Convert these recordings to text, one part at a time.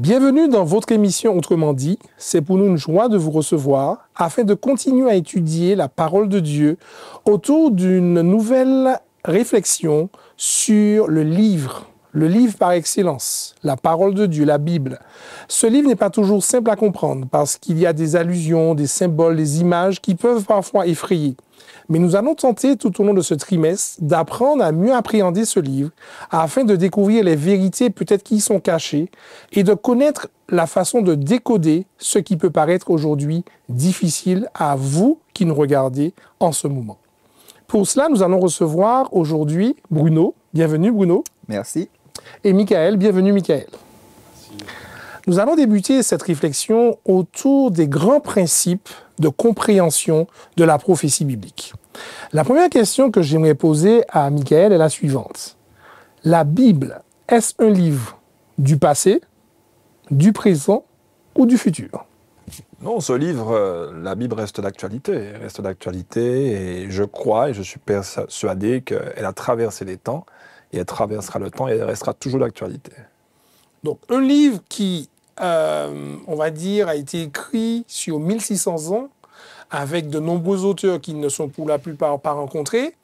Bienvenue dans votre émission Autrement dit. C'est pour nous une joie de vous recevoir afin de continuer à étudier la parole de Dieu autour d'une nouvelle réflexion sur le livre par excellence, la parole de Dieu, la Bible. Ce livre n'est pas toujours simple à comprendre parce qu'il y a des allusions, des symboles, des images qui peuvent parfois effrayer. Mais nous allons tenter tout au long de ce trimestre d'apprendre à mieux appréhender ce livre afin de découvrir les vérités peut-être qui y sont cachées et de connaître la façon de décoder ce qui peut paraître aujourd'hui difficile à vous qui nous regardez en ce moment. Pour cela, nous allons recevoir aujourd'hui Bruno. Bienvenue Bruno. Merci. Et Michael. Bienvenue Michael. Merci. Nous allons débuter cette réflexion autour des grands principes de compréhension de la prophétie biblique. La première question que j'aimerais poser à Michael est la suivante. La Bible, est-ce un livre du passé, du présent ou du futur? Non, ce livre, la Bible reste d'actualité. Elle reste d'actualité et je crois et je suis persuadé qu'elle a traversé les temps et elle traversera le temps et elle restera toujours d'actualité. Donc, un livre qui, on va dire, a été écrit sur 1600 ans avec de nombreux auteurs qui ne sont pour la plupart pas rencontrés.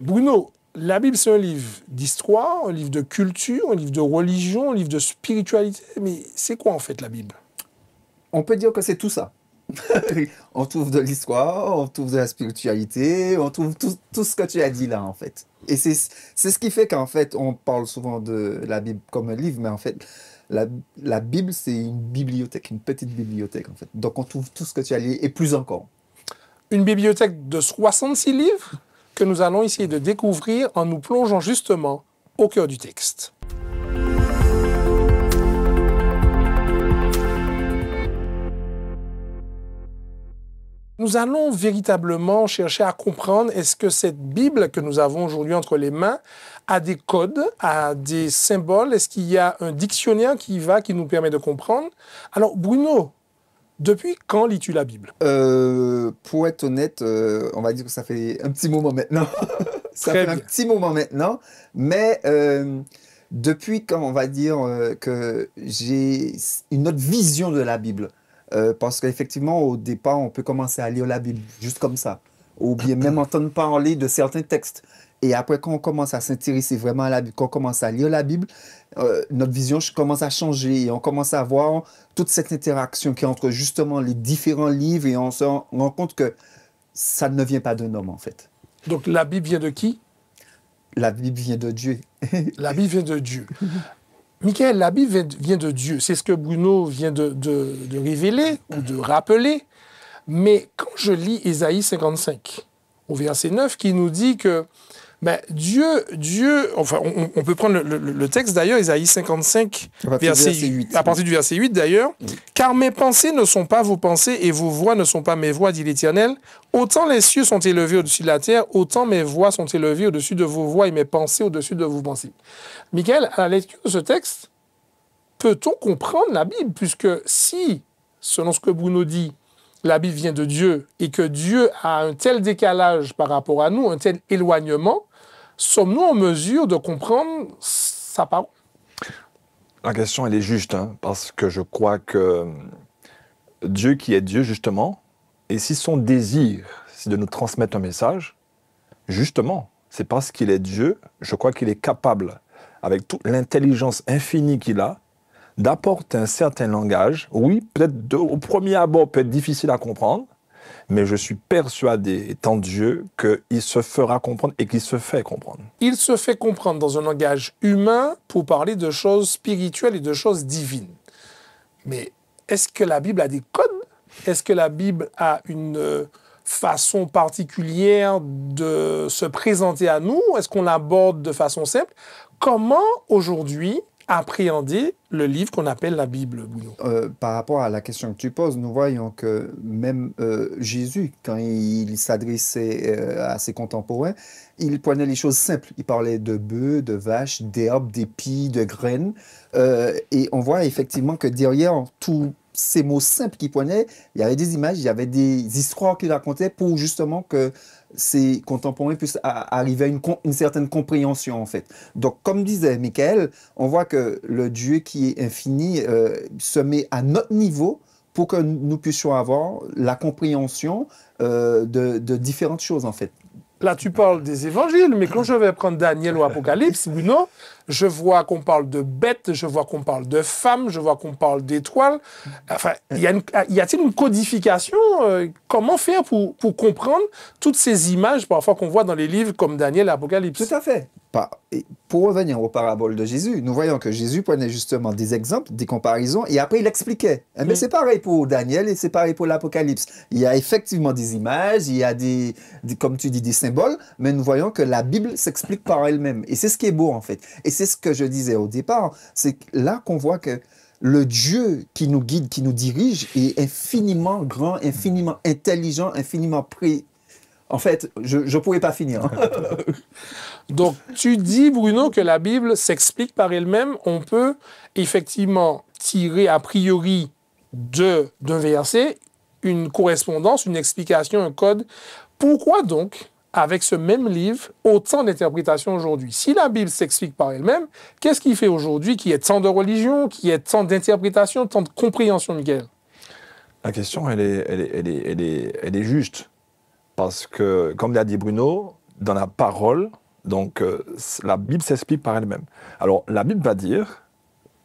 Bruno, la Bible, c'est un livre d'histoire, un livre de culture, un livre de religion, un livre de spiritualité. Mais c'est quoi, en fait, la Bible? On peut dire que c'est tout ça. On trouve de l'histoire, on trouve de la spiritualité, on trouve tout ce que tu as dit là, en fait. Et c'est ce qui fait qu'en fait, on parle souvent de la Bible comme un livre, mais en fait, la Bible, c'est une bibliothèque, une petite bibliothèque, en fait. Donc, on trouve tout ce que tu as dit et plus encore. Une bibliothèque de 66 livres que nous allons essayer de découvrir en nous plongeant justement au cœur du texte. Nous allons véritablement chercher à comprendre est-ce que cette Bible que nous avons aujourd'hui entre les mains a des codes, a des symboles, est-ce qu'il y a un dictionnaire qui nous permet de comprendre? Alors Bruno, depuis quand lis-tu la Bible? Pour être honnête, on va dire que ça fait un petit moment maintenant. Un petit moment maintenant, mais depuis quand on va dire que j'ai une autre vision de la Bible. Parce qu'effectivement, au départ, on peut commencer à lire la Bible juste comme ça, ou bien même entendre parler de certains textes. Et après, quand on commence à s'intéresser vraiment à la Bible, quand on commence à lire la Bible, notre vision commence à changer et on commence à voir toute cette interaction qui est entre justement les différents livres et on se rend compte que ça ne vient pas d'un homme, en fait. Donc la Bible vient de qui? La Bible vient de Dieu. La Bible vient de Dieu. Michael, la Bible vient de Dieu. C'est ce que Bruno vient de révéler ou de rappeler. Mais quand je lis Ésaïe 55, au verset 9, qui nous dit que Dieu, enfin, on peut prendre le texte d'ailleurs, Ésaïe 55, verset 8, à partir du verset 8 d'ailleurs. Oui. « Car mes pensées ne sont pas vos pensées et vos voix ne sont pas mes voix, dit l'Éternel. Autant les cieux sont élevés au-dessus de la terre, autant mes voix sont élevées au-dessus de vos voix et mes pensées au-dessus de vos pensées. » Michael, à la lecture de ce texte, peut-on comprendre la Bible? Puisque si, selon ce que Bruno dit, la Bible vient de Dieu et que Dieu a un tel décalage par rapport à nous, un tel éloignement, sommes-nous en mesure de comprendre sa parole? La question, elle est juste, parce que je crois que Dieu qui est Dieu, justement, et si son désir, c'est de nous transmettre un message, justement, c'est parce qu'il est Dieu, je crois qu'il est capable, avec toute l'intelligence infinie qu'il a, d'apporter un certain langage. Oui, peut-être au premier abord, peut être difficile à comprendre, mais je suis persuadé, étant Dieu, qu'il se fera comprendre et qu'il se fait comprendre. Il se fait comprendre dans un langage humain pour parler de choses spirituelles et de choses divines. Mais est-ce que la Bible a des codes? Est-ce que la Bible a une façon particulière de se présenter à nous? Est-ce qu'on l'aborde de façon simple? Comment, aujourd'hui, appréhender le livre qu'on appelle la Bible, Bruno? Par rapport à la question que tu poses, nous voyons que même Jésus, quand il s'adressait à ses contemporains, il prenait les choses simples. Il parlait de bœufs, de vaches, d'herbes, d'épis, de graines. Et on voit effectivement que derrière tout ces mots simples qu'il prenait, il y avait des images, il y avait des histoires qu'il racontait pour justement que ses contemporains puissent arriver à une certaine compréhension, en fait. Donc, comme disait Michael, on voit que le Dieu qui est infini se met à notre niveau pour que nous puissions avoir la compréhension de différentes choses, en fait. Là, tu parles des évangiles, mais quand je vais prendre Daniel ou Apocalypse, Bruno, je vois qu'on parle de bêtes, je vois qu'on parle de femmes, je vois qu'on parle d'étoiles. Enfin, y a-t-il une codification? Comment faire pour comprendre toutes ces images, parfois, qu'on voit dans les livres comme Daniel et Apocalypse? Tout à fait. Pour revenir aux paraboles de Jésus, nous voyons que Jésus prenait justement des exemples, des comparaisons, et après il expliquait. Mais c'est pareil pour Daniel et c'est pareil pour l'Apocalypse. Il y a effectivement des images, il y a comme tu dis, des symboles, mais nous voyons que la Bible s'explique par elle-même. Et c'est ce qui est beau en fait. Et c'est ce que je disais au départ, c'est là qu'on voit que le Dieu qui nous guide, qui nous dirige, est infiniment grand, infiniment intelligent, infiniment près. En fait, je ne pourrais pas finir. Donc, tu dis, Bruno, que la Bible s'explique par elle-même. On peut effectivement tirer a priori d'un verset une correspondance, une explication, un code. Pourquoi donc, avec ce même livre, autant d'interprétations aujourd'hui? Si la Bible s'explique par elle-même, qu'est-ce qui fait aujourd'hui qu'il y ait tant de religions, qu'il y ait tant d'interprétations, tant de compréhension, Miguel? La question, elle est juste. Parce que, comme l'a dit Bruno, dans la parole, donc la Bible s'explique par elle-même. Alors, la Bible va dire,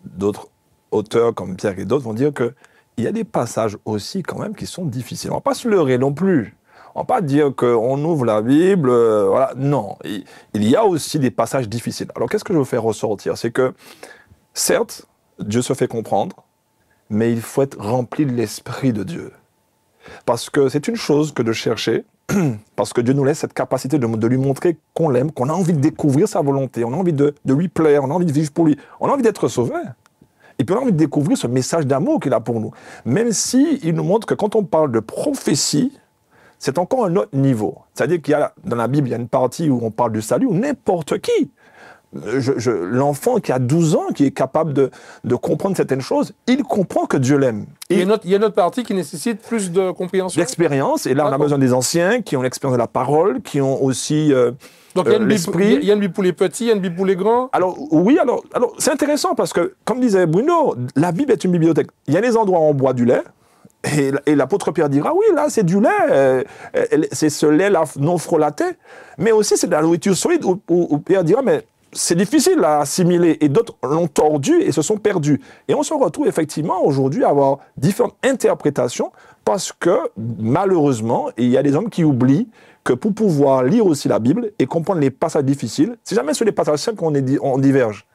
d'autres auteurs comme Pierre et d'autres vont dire qu'il y a des passages aussi quand même qui sont difficiles. On ne va pas se leurrer non plus. On ne va pas dire qu'on ouvre la Bible, voilà. Non, il y a aussi des passages difficiles. Alors, qu'est-ce que je veux faire ressortir? C'est que, certes, Dieu se fait comprendre, mais il faut être rempli de l'Esprit de Dieu. Parce que c'est une chose que de chercher, parce que Dieu nous laisse cette capacité de lui montrer qu'on l'aime, qu'on a envie de découvrir sa volonté, on a envie de lui plaire, on a envie de vivre pour lui, on a envie d'être sauvé. Et puis on a envie de découvrir ce message d'amour qu'il a pour nous. Même s'il nous montre que quand on parle de prophétie, c'est encore un autre niveau. C'est-à-dire qu'il y a, dans la Bible, il y a une partie où on parle du salut, où n'importe qui, l'enfant qui a 12 ans, qui est capable de comprendre certaines choses, il comprend que Dieu l'aime. Il y a une autre partie qui nécessite plus de compréhension. D'expérience, et là on a besoin des anciens qui ont l'expérience de la parole, qui ont aussi donc l'esprit. Il y a une Bible pour les petits, il y a une Bible pour les grands. Alors oui, alors c'est intéressant parce que, comme disait Bruno, la Bible est une bibliothèque. Il y a des endroits où on boit du lait, et l'apôtre Pierre dira, oui, là c'est du lait, c'est ce lait là non frelaté, mais aussi c'est de la nourriture solide, où Pierre dira, mais c'est difficile à assimiler, et d'autres l'ont tordu et se sont perdus. Et on se retrouve effectivement aujourd'hui à avoir différentes interprétations parce que, malheureusement, il y a des hommes qui oublient que pour pouvoir lire aussi la Bible et comprendre les passages difficiles, c'est jamais sur les passages simples qu'on diverge.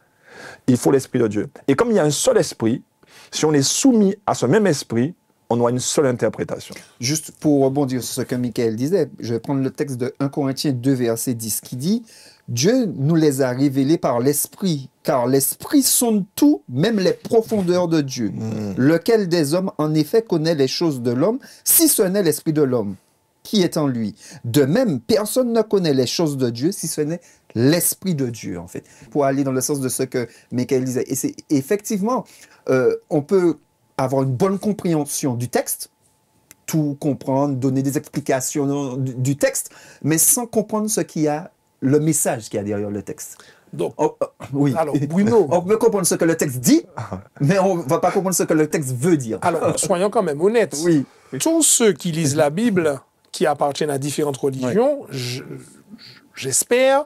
Il faut l'Esprit de Dieu. Et comme il y a un seul esprit, si on est soumis à ce même esprit, on aura une seule interprétation. Juste pour rebondir sur ce que Michael disait, je vais prendre le texte de 1 Corinthiens 2, verset 10, qui dit « Dieu nous les a révélés par l'Esprit, car l'Esprit sonde tout, même les profondeurs de Dieu. Lequel des hommes, en effet, connaît les choses de l'homme, si ce n'est l'Esprit de l'homme qui est en lui. De même, personne ne connaît les choses de Dieu, si ce n'est l'Esprit de Dieu, en fait. » Pour aller dans le sens de ce que Michael disait. Et c'est effectivement, on peut avoir une bonne compréhension du texte, tout comprendre, donner des explications du texte, mais sans comprendre ce qu'il y a, le message qu'il y a derrière le texte. Donc, oui. Alors, Bruno, on peut comprendre ce que le texte dit, mais on ne va pas comprendre ce que le texte veut dire. Alors, soyons quand même honnêtes. Oui. Tous ceux qui lisent la Bible, qui appartiennent à différentes religions, j'espère,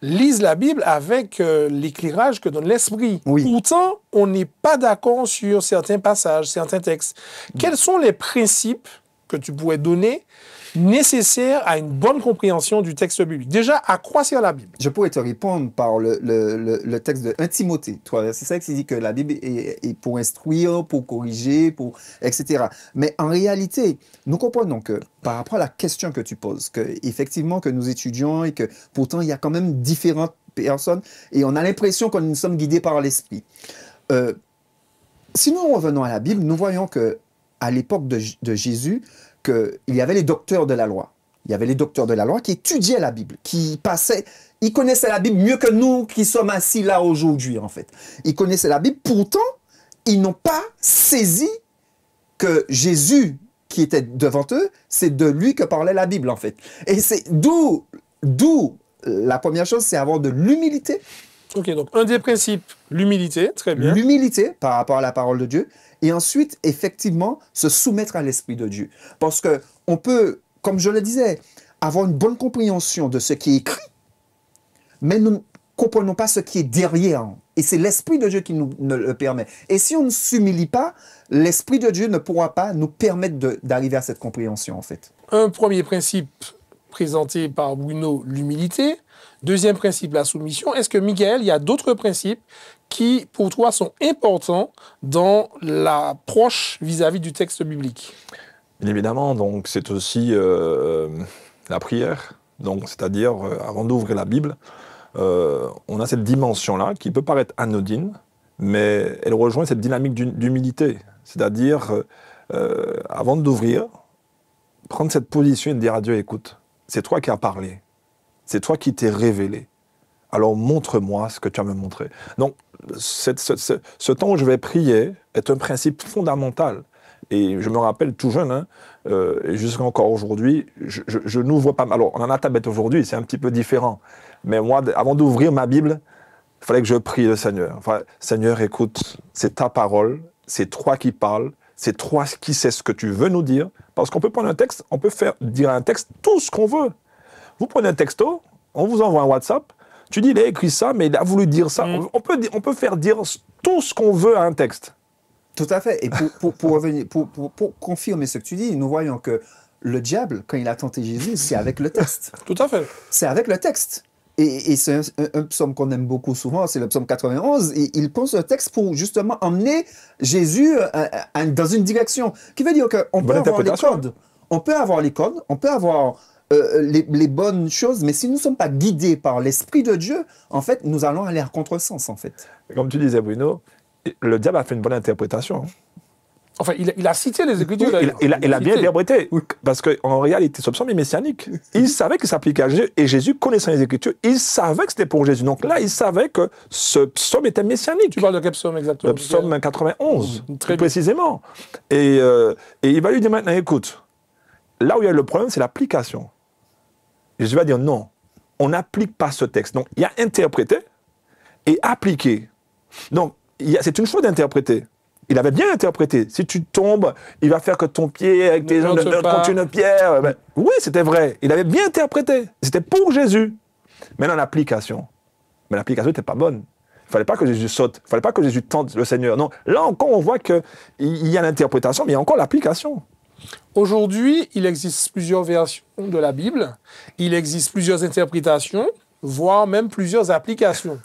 lisent la Bible avec l'éclairage que donne l'Esprit. Oui. Pourtant, on n'est pas d'accord sur certains passages, certains textes. Quels sont les principes que tu pourrais donner nécessaires à une bonne compréhension du texte biblique? Déjà, à quoi sert la Bible? Je pourrais te répondre par le texte de 1 Timothée. C'est ça qui dit que la Bible est pour instruire, pour corriger, etc. Mais en réalité, nous comprenons que par rapport à la question que tu poses, que effectivement que nous étudions et que pourtant il y a quand même différentes personnes et on a l'impression que nous sommes guidés par l'Esprit. Si nous revenons à la Bible, nous voyons que à l'époque de Jésus, qu'il y avait les docteurs de la loi. Il y avait les docteurs de la loi qui étudiaient la Bible, ils connaissaient la Bible mieux que nous qui sommes assis là aujourd'hui, en fait. Ils connaissaient la Bible, pourtant, ils n'ont pas saisi que Jésus qui était devant eux, c'est de lui que parlait la Bible, en fait. Et c'est d'où la première chose, c'est avoir de l'humilité. Ok, donc un des principes, l'humilité, très bien. L'humilité par rapport à la parole de Dieu. Et ensuite, effectivement, se soumettre à l'Esprit de Dieu. Parce que on peut, comme je le disais, avoir une bonne compréhension de ce qui est écrit, mais nous ne comprenons pas ce qui est derrière. Et c'est l'Esprit de Dieu qui nous le permet. Et si on ne s'humilie pas, l'Esprit de Dieu ne pourra pas nous permettre d'arriver à cette compréhension, en fait. Un premier principe présenté par Bruno, l'humilité. Deuxième principe, la soumission. Est-ce que, Michael, il y a d'autres principes qui, pour toi, sont importants dans l'approche vis-à-vis du texte biblique? Bien évidemment, donc c'est aussi la prière. Donc, c'est-à-dire, avant d'ouvrir la Bible, on a cette dimension-là qui peut paraître anodine, mais elle rejoint cette dynamique d'humilité. C'est-à-dire, avant d'ouvrir, prendre cette position et de dire à Dieu, écoute, c'est toi qui as parlé, c'est toi qui t'es révélé. Alors montre-moi ce que tu as me montré. Donc, ce temps où je vais prier est un principe fondamental. Et je me rappelle tout jeune, hein, et jusqu'à encore aujourd'hui, je n'ouvre pas. Alors, on en a tablette aujourd'hui, c'est un petit peu différent. Mais moi, avant d'ouvrir ma Bible, il fallait que je prie le Seigneur. Enfin, Seigneur, écoute, c'est ta parole, c'est toi qui parles, c'est toi qui sais ce que tu veux nous dire. Parce qu'on peut prendre un texte, on peut dire à un texte tout ce qu'on veut. Vous prenez un texto, on vous envoie un WhatsApp, tu dis, il a écrit ça, mais il a voulu dire ça. On peut faire dire tout ce qu'on veut à un texte. Tout à fait. Et pour confirmer ce que tu dis, nous voyons que le diable, quand il a tenté Jésus, c'est avec le texte. Tout à fait. C'est avec le texte. Et c'est un psaume qu'on aime beaucoup souvent, c'est le psaume 91. Et il pense le texte pour justement emmener Jésus dans une direction. Qui veut dire qu'on peut avoir les codes. On peut avoir les codes, on peut avoir les bonnes choses, mais si nous ne sommes pas guidés par l'Esprit de Dieu, en fait, nous allons aller à contresens, en fait. Comme tu disais, Bruno, le diable a fait une bonne interprétation. Enfin, il a cité les Écritures. Il a bien interprété. Oui. Parce qu'en réalité, ce psaume est messianique. Il savait qu'il s'appliquait à Jésus. Et Jésus, connaissant les Écritures, il savait que c'était pour Jésus. Donc là, il savait que ce psaume était messianique. Tu parles de quel psaume exactement? Le psaume 91, très précisément. Et il va lui dire maintenant, écoute, là où il y a le problème, c'est l'application. Jésus va dire non, on n'applique pas ce texte. Donc, il y a interprété et appliqué. Donc, c'est une chose d'interpréter. Il avait bien interprété. Si tu tombes, il va faire que ton pied avec tes jambes contre une pierre. Ben, oui, c'était vrai. Il avait bien interprété. C'était pour Jésus. Mais dans l'application, l'application n'était pas bonne. Il ne fallait pas que Jésus saute. Il ne fallait pas que Jésus tente le Seigneur. Non. Là encore, on voit qu'il y a l'interprétation, mais il y a encore l'application. Aujourd'hui, il existe plusieurs versions de la Bible. Il existe plusieurs interprétations, voire même plusieurs applications.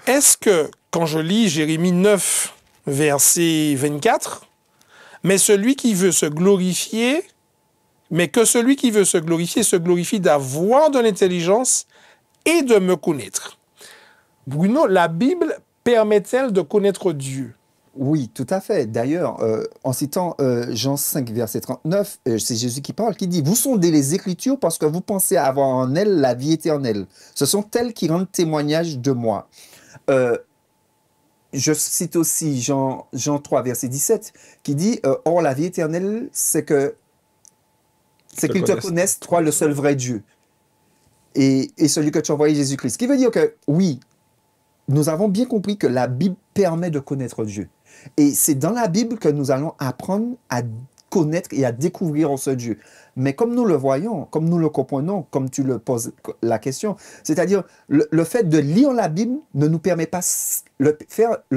Est-ce que, quand je lis Jérémie 9, verset 24, mais celui qui veut se glorifier, se glorifie d'avoir de l'intelligence et de me connaître. Bruno, la Bible permet-elle de connaître Dieu? Oui, tout à fait. D'ailleurs, en citant Jean 5, verset 39, c'est Jésus qui parle, qui dit « Vous sondez les Écritures parce que vous pensez avoir en elles la vie éternelle. Ce sont elles qui rendent témoignage de moi. » Je cite aussi Jean 3, verset 17, qui dit « Or, la vie éternelle, c'est qu'ils te connaissent, toi, le seul vrai Dieu, et celui que tu as envoyé, Jésus-Christ. » Ce qui veut dire que, oui, nous avons bien compris que la Bible permet de connaître Dieu. Et c'est dans la Bible que nous allons apprendre à connaître et à découvrir ce Dieu. Mais comme nous le voyons, comme nous le comprenons, comme tu le poses la question, c'est-à-dire le fait de lire la Bible ne nous permet pas, le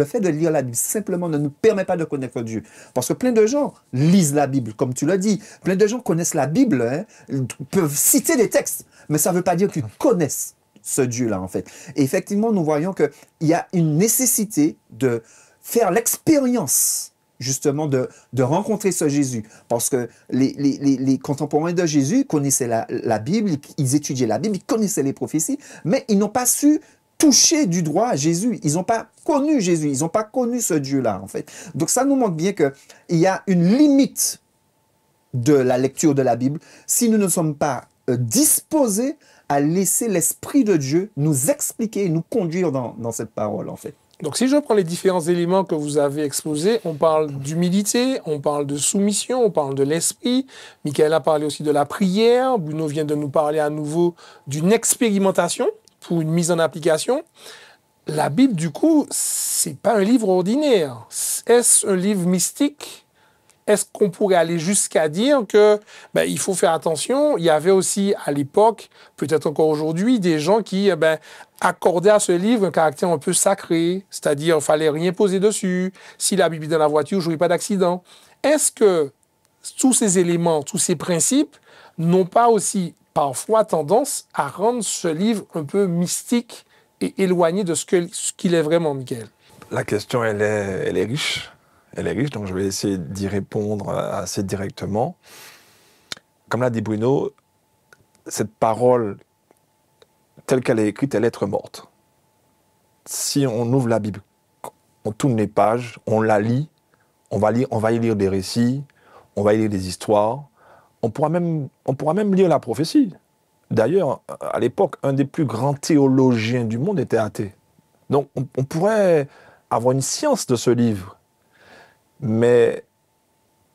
fait de lire la Bible simplement ne nous permet pas de connaître Dieu. Parce que plein de gens lisent la Bible, comme tu l'as dit. Plein de gens connaissent la Bible, hein, peuvent citer des textes, mais ça ne veut pas dire qu'ils connaissent ce Dieu-là, en fait. Et effectivement, nous voyons qu'il y a une nécessité de faire l'expérience, justement, de rencontrer ce Jésus. Parce que les contemporains de Jésus connaissaient la Bible, ils étudiaient la Bible, ils connaissaient les prophéties, mais ils n'ont pas su toucher du doigt à Jésus. Ils n'ont pas connu Jésus, ils n'ont pas connu ce Dieu-là, en fait. Donc ça nous montre bien qu'il y a une limite de la lecture de la Bible si nous ne sommes pas disposés à laisser l'Esprit de Dieu nous expliquer et nous conduire dans cette parole, en fait. Donc, si je prends les différents éléments que vous avez exposés, on parle d'humilité, on parle de soumission, on parle de l'esprit. Michael a parlé aussi de la prière. Bruno vient de nous parler à nouveau d'une expérimentation pour une mise en application. La Bible, du coup, c'est pas un livre ordinaire. Est-ce un livre mystique? Est-ce qu'on pourrait aller jusqu'à dire que il faut faire attention? Il y avait aussi à l'époque, peut-être encore aujourd'hui, des gens qui accordaient à ce livre un caractère un peu sacré, c'est-à-dire il fallait rien poser dessus. Si la Bible est dans la voiture, je n'aurai pas d'accident. Est-ce que tous ces éléments, tous ces principes n'ont pas aussi parfois tendance à rendre ce livre un peu mystique et éloigné de ce qu'il est vraiment, Michael? La question, elle est riche. Elle est riche, donc je vais essayer d'y répondre assez directement. Comme l'a dit Bruno, cette parole, telle qu'elle est écrite, elle est lettre morte. Si on ouvre la Bible, on tourne les pages, on la lit, on va y lire des récits, on va y lire des histoires, on pourra même lire la prophétie. D'ailleurs, à l'époque, un des plus grands théologiens du monde était athée. Donc, on pourrait avoir une science de ce livre. Mais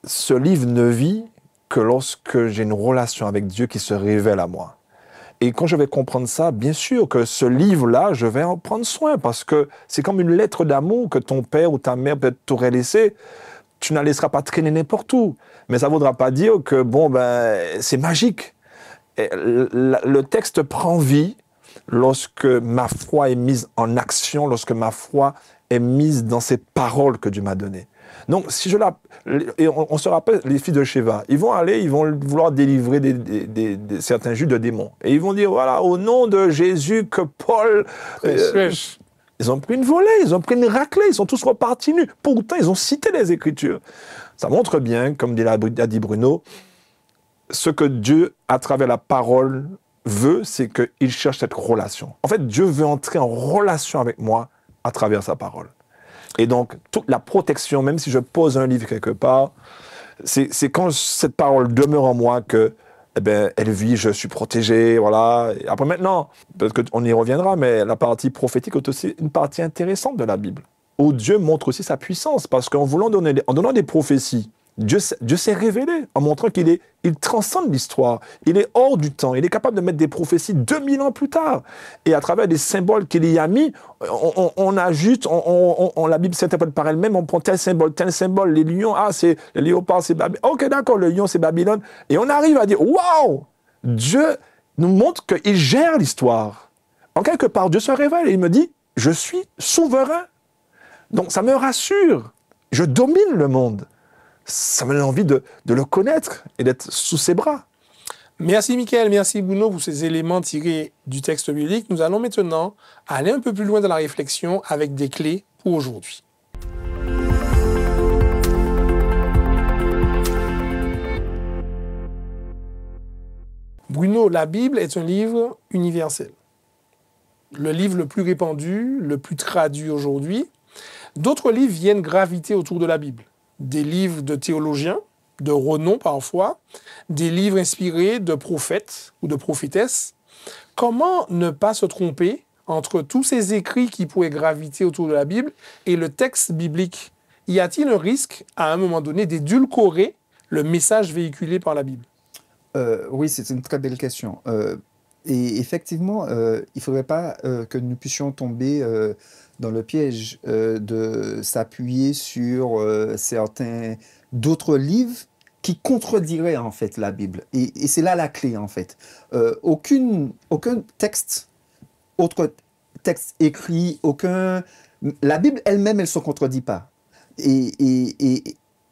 ce livre ne vit que lorsque j'ai une relation avec Dieu qui se révèle à moi. Et quand je vais comprendre ça, bien sûr que ce livre-là, je vais en prendre soin parce que c'est comme une lettre d'amour que ton père ou ta mère peut-être t'aurait laissée. Tu ne la laisseras pas traîner n'importe où. Mais ça ne voudra pas dire que, c'est magique. Et le texte prend vie lorsque ma foi est mise en action, lorsque ma foi est mise dans ces paroles que Dieu m'a données. Donc, si on se rappelle, les filles de Sheva, ils vont vouloir délivrer certains juifs de démons. Et ils vont dire, voilà, au nom de Jésus que Paul... ils ont pris une volée, ils ont pris une raclée, ils sont tous repartis nus. Pourtant, ils ont cité les Écritures. Ça montre bien, comme a dit Bruno, ce que Dieu, à travers la parole, veut, c'est qu'il cherche cette relation. En fait, Dieu veut entrer en relation avec moi à travers sa parole. Et donc, toute la protection, même si je pose un livre quelque part, c'est quand cette parole demeure en moi que, elle vit, je suis protégé, voilà. Et après maintenant, peut-être qu'on y reviendra, mais la partie prophétique est aussi une partie intéressante de la Bible, où Dieu montre aussi sa puissance, parce qu'en donnant des prophéties, Dieu s'est révélé en montrant il transcende l'histoire. Il est hors du temps. Il est capable de mettre des prophéties 2000 ans plus tard. Et à travers des symboles qu'il y a mis, on ajoute, la Bible s'interprète par elle-même, on prend tel symbole, les lions, c'est le léopard, c'est Babylone. Ok, d'accord, le lion, c'est Babylone. Et on arrive à dire, waouh, Dieu nous montre qu'il gère l'histoire. En quelque part, Dieu se révèle et il me dit, je suis souverain. Donc ça me rassure. Je domine le monde. Ça me donne envie de le connaître et d'être sous ses bras. Merci Michael, merci Bruno pour ces éléments tirés du texte biblique. Nous allons maintenant aller un peu plus loin dans la réflexion avec des clés pour aujourd'hui. Bruno, la Bible est un livre universel. Le livre le plus répandu, le plus traduit aujourd'hui. D'autres livres viennent graviter autour de la Bible. Des livres de théologiens, de renom parfois, des livres inspirés de prophètes ou de prophétesses. Comment ne pas se tromper entre tous ces écrits qui pourraient graviter autour de la Bible et le texte biblique? Y a-t-il un risque, à un moment donné, d'édulcorer le message véhiculé par la Bible? Oui, c'est une très belle question. Et effectivement, il ne faudrait pas que nous puissions tomber dans le piège de s'appuyer sur certains d'autres livres qui contrediraient en fait la Bible. Et c'est là la clé en fait. Aucun texte, autre texte écrit, la Bible elle-même, elle ne se contredit pas. Et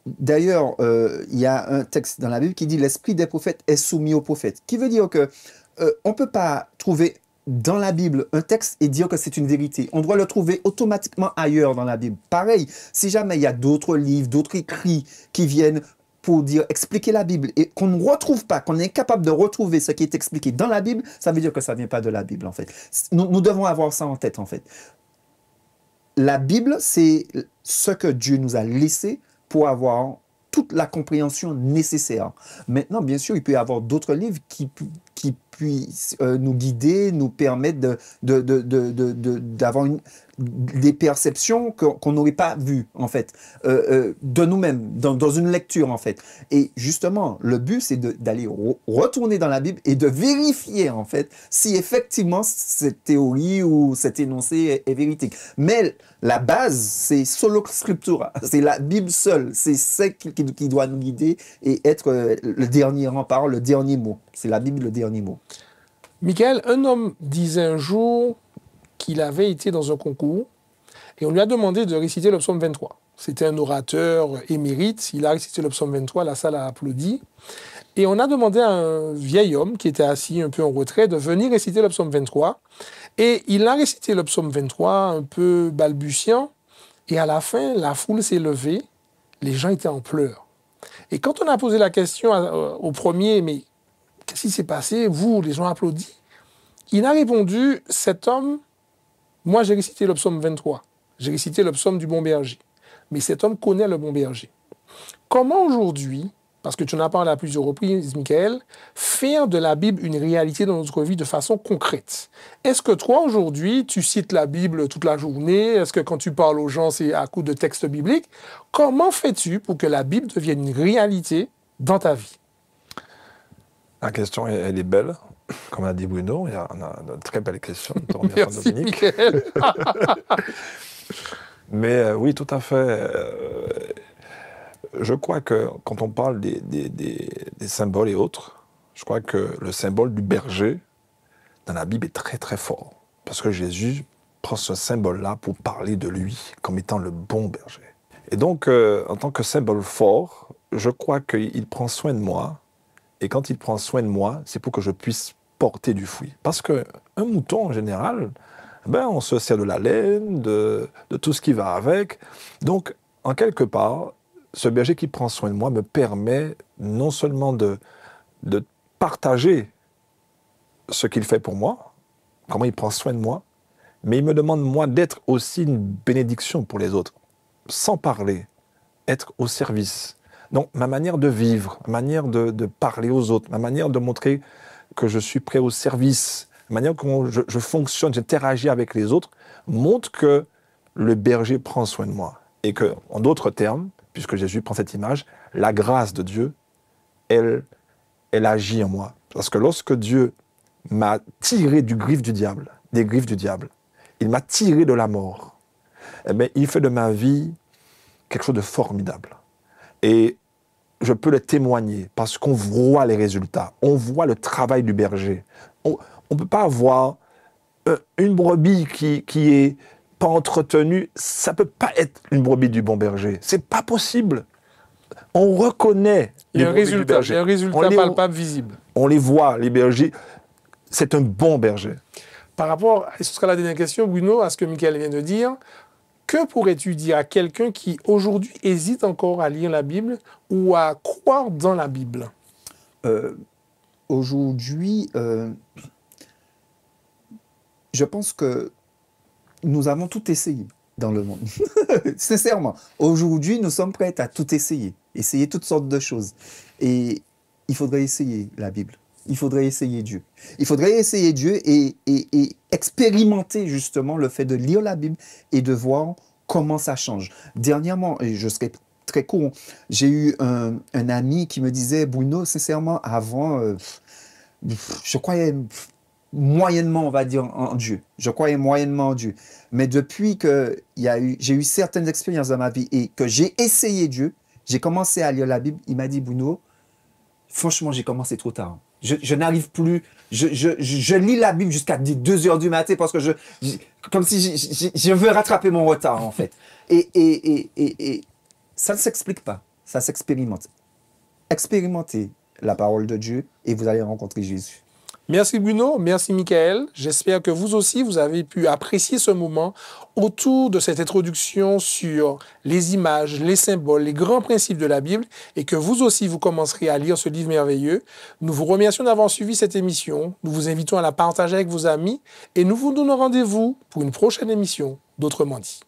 d'ailleurs, il y a un texte dans la Bible qui dit « L'esprit des prophètes est soumis aux prophètes », qui veut dire que on ne peut pas trouver dans la Bible un texte et dire que c'est une vérité. On doit le trouver automatiquement ailleurs dans la Bible. Pareil, si jamais il y a d'autres livres, d'autres écrits qui viennent pour expliquer la Bible et qu'on ne retrouve pas, qu'on est incapable de retrouver ce qui est expliqué dans la Bible, ça veut dire que ça ne vient pas de la Bible en fait. Nous devons avoir ça en tête en fait. La Bible, c'est ce que Dieu nous a laissé pour avoir toute la compréhension nécessaire. Maintenant, bien sûr, il peut y avoir d'autres livres qui puisse nous guider, nous permettre d'avoir des perceptions qu'on n'aurait pas vues, en fait, de nous-mêmes, dans une lecture, en fait. Et justement, le but, c'est d'aller retourner dans la Bible et de vérifier, en fait, si effectivement cette théorie ou cet énoncé est véridique. Mais la base, c'est solo scriptura, c'est la Bible seule, c'est celle qui doit nous guider et être le dernier rempart, le dernier mot. C'est la Bible, le dernier mot. Michael, un homme disait un jour qu'il avait été dans un concours et on lui a demandé de réciter le psaume 23. C'était un orateur émérite, il a récité le psaume 23, la salle a applaudi. Et on a demandé à un vieil homme qui était assis un peu en retrait de venir réciter le psaume 23. Et il a récité le psaume 23 un peu balbutiant. Et à la fin, la foule s'est levée, les gens étaient en pleurs. Et quand on a posé la question au premier, mais qu'est-ce qui s'est passé? Vous, les gens applaudissent. Il a répondu, cet homme, moi j'ai récité le psaume 23. J'ai récité le psaume du bon berger. Mais cet homme connaît le bon berger. Comment aujourd'hui, parce que tu en as parlé à plusieurs reprises, Michael, faire de la Bible une réalité dans notre vie de façon concrète? Est-ce que toi, aujourd'hui, tu cites la Bible toute la journée? Est-ce que quand tu parles aux gens, c'est à coup de textes bibliques? Comment fais-tu pour que la Bible devienne une réalité dans ta vie? La question, elle est belle. Comme a dit Bruno, on a de très belles questions. Merci, Dominique. Michael. Mais oui, tout à fait. Je crois que quand on parle des symboles et autres, je crois que le symbole du berger dans la Bible est très très fort. Parce que Jésus prend ce symbole-là pour parler de lui comme étant le bon berger. Et donc, en tant que symbole fort, je crois qu'il prend soin de moi. Et quand il prend soin de moi, c'est pour que je puisse porter du fruit. Parce qu'un mouton, en général, ben, on se sert de la laine, de tout ce qui va avec. Donc, en quelque part, ce berger qui prend soin de moi me permet non seulement de partager ce qu'il fait pour moi, comment il prend soin de moi, mais il me demande, moi, d'être aussi une bénédiction pour les autres, sans parler, être au service. Donc, ma manière de vivre, ma manière de parler aux autres, ma manière de montrer que je suis prêt au service, la manière dont je fonctionne, j'interagis avec les autres, montre que le berger prend soin de moi. Et que, en d'autres termes, puisque Jésus prend cette image, la grâce de Dieu, elle agit en moi. Parce que lorsque Dieu m'a tiré des griffes du diable, il m'a tiré de la mort, eh bien, il fait de ma vie quelque chose de formidable. Et je peux le témoigner parce qu'on voit les résultats, on voit le travail du berger. On ne peut pas avoir une brebis qui est pas entretenue, ça ne peut pas être une brebis du bon berger. C'est pas possible. On reconnaît les brebis du berger. Il y a un résultat palpable, visible. On les voit, les bergers. C'est un bon berger. Par rapport, et ce sera la dernière question, Bruno, à ce que Michael vient de dire, que pourrais-tu dire à quelqu'un qui aujourd'hui hésite encore à lire la Bible ou à croire dans la Bible? Aujourd'hui, je pense que nous avons tout essayé dans le monde. Sincèrement, aujourd'hui, nous sommes prêts à tout essayer toutes sortes de choses. Et il faudrait essayer la Bible. Il faudrait essayer Dieu. Il faudrait essayer Dieu et expérimenter justement le fait de lire la Bible et de voir comment ça change. Dernièrement, et je serai très court, j'ai eu un ami qui me disait, Bruno, sincèrement, avant, je croyais moyennement, on va dire, en Dieu. Je croyais moyennement en Dieu. Mais depuis que j'ai eu certaines expériences dans ma vie et que j'ai essayé Dieu, j'ai commencé à lire la Bible, il m'a dit, Bruno, franchement, j'ai commencé trop tard. Je n'arrive plus. Je lis la Bible jusqu'à 2 heures du matin parce que comme si je veux rattraper mon retard, en fait. Et ça ne s'explique pas. Ça s'expérimente. Expérimentez la parole de Dieu et vous allez rencontrer Jésus. Merci Bruno, merci Michael. J'espère que vous aussi, vous avez pu apprécier ce moment autour de cette introduction sur les images, les symboles, les grands principes de la Bible et que vous aussi, vous commencerez à lire ce livre merveilleux. Nous vous remercions d'avoir suivi cette émission. Nous vous invitons à la partager avec vos amis et nous vous donnons rendez-vous pour une prochaine émission d'Autrement dit.